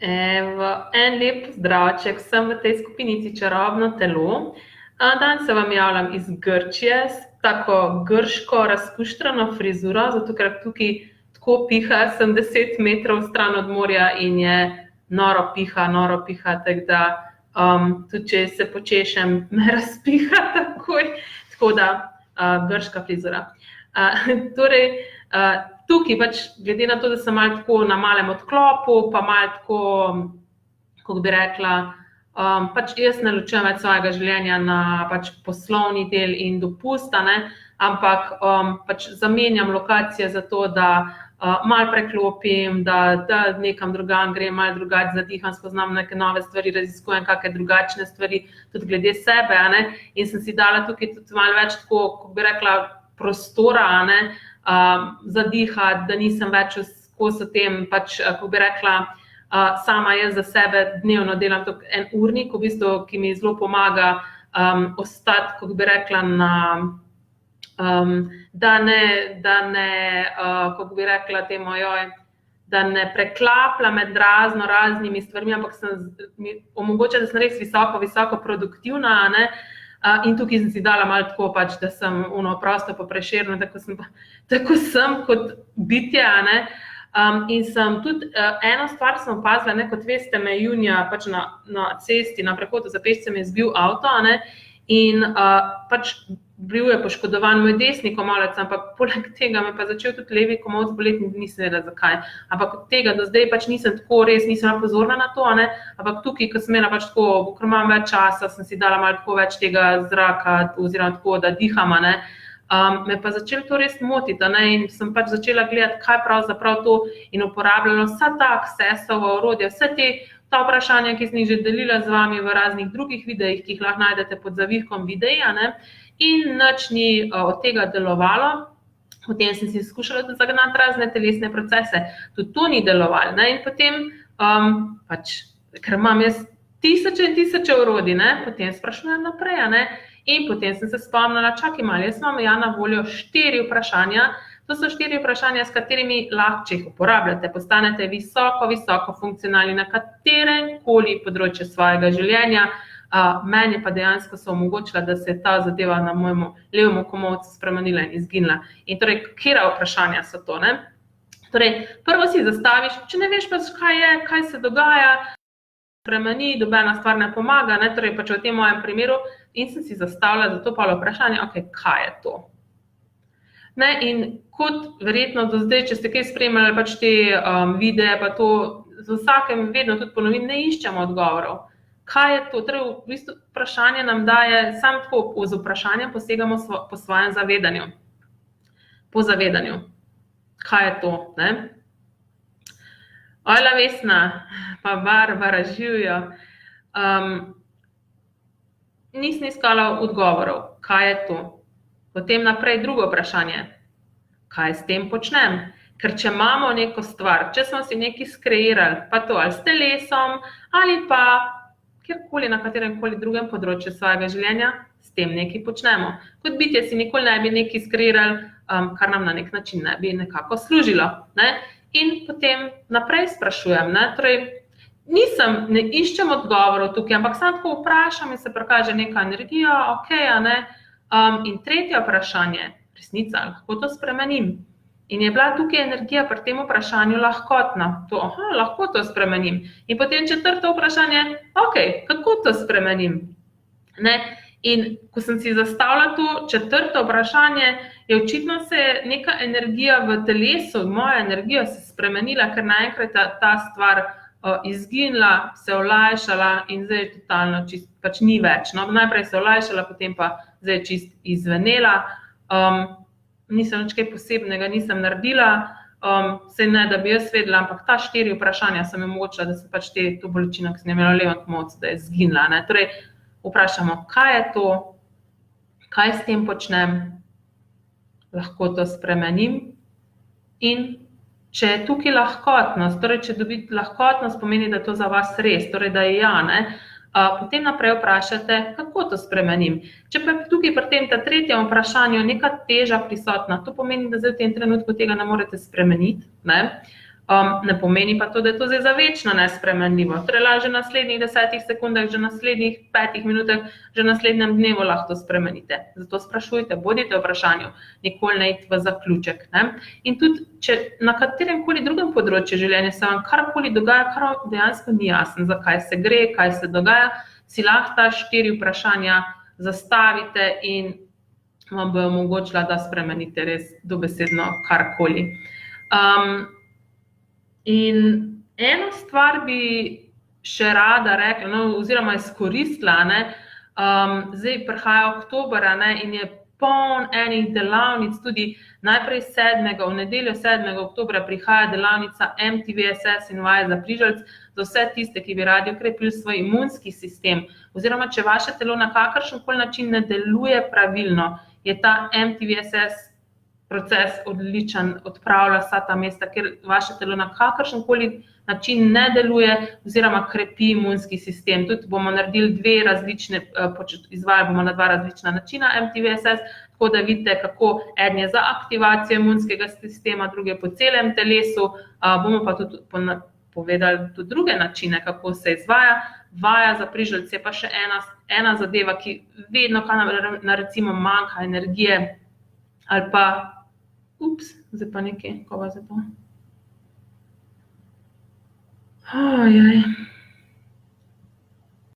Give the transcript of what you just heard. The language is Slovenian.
Evo, en lep zdravček, sem v tej skupinici Čarobno telo. Danes se vam javljam iz Grčije s tako grško razkuštrano frizuro, zato ker tukaj tako piha, sem 10 metrov stran od morja in je noro piha, tako da tudi če se počešem, me razpiha takoj, tako da grška frizura. Tukaj pač, glede na to, da sem malo tako na malem odklopu, pa malo tako, kako bi rekla, pač jaz ne ločujem več svojega življenja na pač poslovni del in dopust, ampak pač zamenjam lokacije za to, da malo preklopim, da nekam drugam grem, malo drugače zadiham, spoznam neke nove stvari, raziskujem kakšne drugačne stvari, tudi glede sebe, in sem si dala tukaj tudi malo več tako, kako bi rekla, prostora, zadihati, da nisem več skozi tem, pač, kako bi rekla, sama jaz za sebe dnevno delam tako en urnik, v bistvu, ki mi zelo pomaga ostati, kako bi rekla, da ne, kako bi rekla temu, da ne preklapla med raznimi stvarmi, ampak mi omogoča, da sem res visoko produktivna, in tukaj sem si dala malo tako, pač, da sem prosto pa Prešerno, tako sem kot bitje, in sem tudi, eno stvar sem opazila, kot veste, me junija pač na cesti, na prehodu za pešce me je zbil avto, in pač bil je poškodovan moj desni komolec, ampak poleg tega me pa začel tudi levi komolec boleti, nisem vedela zakaj. Ampak od tega do zdaj pač nisem bila pozorna na to, ampak tukaj, ko sem imela pač tako, ker imam več časa, sem si dala malo tako več tega zraka, oziroma tako, da diham, me pa začelo to res motiti, in sem pač začela gledati, kaj pravzaprav to, in uporabljala vsa ta Accessova orodja, vse ta vprašanja, ki sem jih že delila z vami v raznih drugih videih, ki jih lahko najdete pod zavihkom videa, in nič ni od tega delovalo. Potem sem si skušala zagnati razne telesne procese, tudi to ni delovalo, in potem, pač, ker imam jaz tisoče in tisoče orodij, potem sprašujem naprej, in potem sem se spomnila, čakaj malo, jaz imam na voljo 4 vprašanja, to so 4 vprašanja, s katerimi lahko, če jih uporabljate, postanete visoko funkcionalni na katerem koli področju svojega življenja. Meni pa dejansko so omogočila, da se je ta zadeva na mojemu levemu komolcu spremenila in izginila. In torej, katera vprašanja so to, Torej, prvo si zastaviš, če ne veš pač, kaj je, kaj se dogaja, spremeni, nobena stvar ne pomaga, torej pač v tem mojem primeru, in sem si zastavila za to pa vprašanje, ok, kaj je to? In kot verjetno do zdaj, če ste kaj spremljali pač te videe, pa to z vsakem vedno tudi ponovim, ne iščemo odgovorov. Kaj je to? Torej, v bistvu vprašanje nam daje, samo tako z vprašanjem posegamo po svojem zavedanju. Po zavedanju. Kaj je to? Ojla Vesna, pa Barbara, živijo. Nisem iskala odgovorov. Kaj je to? Potem naprej drugo vprašanje. Kaj s tem počnem? Ker če imamo neko stvar, če smo si nekaj skreirali, pa to ali s telesom, ali pa kjerkoli na katerem koli drugem področju svojega življenja, s tem nekaj počnemo. Kot bitje si nikoli ne bi nekaj skreirali, kar nam na nek način ne bi nekako služilo. In potem naprej sprašujem. Torej, ne iščem odgovorov tukaj, ampak samo tako vprašam in se prikaže neka energija, ok, in tretje vprašanje, resnica, lahko to spremenim. In je bila tukaj energija pri tem vprašanju lahkotna. Lahko to spremenim. In potem četrto vprašanje, ok, kako to spremenim? In ko sem si zastavila to četrto vprašanje, je očitno se neka energija v telesu, moja energija se spremenila, ker naenkrat ta stvar izginila, se olajšala in zdaj je totalno čist, pač ni več. Najprej se olajšala, potem pa zdaj je čist izvenela. Nisem nič kaj posebnega, nisem naredila, saj ne, da bi jaz vedela, ampak ta 4 vprašanja sem omogočila, da se pač to bolečino, ki sem imela levem komolcu, da je izginila. Torej, vprašamo, kaj je to, kaj s tem počnem, lahko to spremenim, in če je tukaj lahkotnost, torej, če dobiti lahkotnost, pomeni, da je to za vas res, torej, da je potem naprej vprašate, kako to spremenim. Če pa je tukaj pri tem tretjem vprašanju neka teža prisotna, to pomeni, da zdaj v tem trenutku tega ne morete spremeniti, Ne pomeni pa to, da je to zdaj za večno nespremenljivo. Torej, že v naslednjih 10 sekundah, že v naslednjih 5 minutah, že v naslednjem dnevu lahko to spremenite. Zato sprašujte, bodite v vprašanju, nikoli ne iti v zaključek. Ne? In tudi, če na katerem koli drugem področju življenja se vam karkoli dogaja, kar dejansko ni jasno, zakaj se gre, kaj se dogaja, si lahko ta 4 vprašanja zastavite in vam bojo omogočila, da spremenite res dobesedno karkoli. In eno stvar bi še rada rekla, oziroma izkoristila, zdaj prihaja oktober in je poln enih delavnic, tudi najprej v nedeljo 7. oktobra prihaja delavnica MTVSS in vaje za križalc, za vse tiste, ki bi radi okrepili svoj imunski sistem, oziroma če vaše telo na kakršenkoli način ne deluje pravilno, je ta MTVSS proces odličen, odpravlja vsa ta mesta, ker vaše telo na kakršenkoli način ne deluje oziroma krepi imunski sistem. Tudi bomo naredili izvajali bomo na 2 različna načina MTVSS, tako da vidite, kako eden je za aktivacijo imunskega sistema, drugi je po celem telesu, bomo pa tudi povedali tudi druge načine, kako se izvaja. Vaja za križalce je pa še ena zadeva, ki vedno, recimo, manjka energije, ali pa zdaj pa nekaj, kova za to.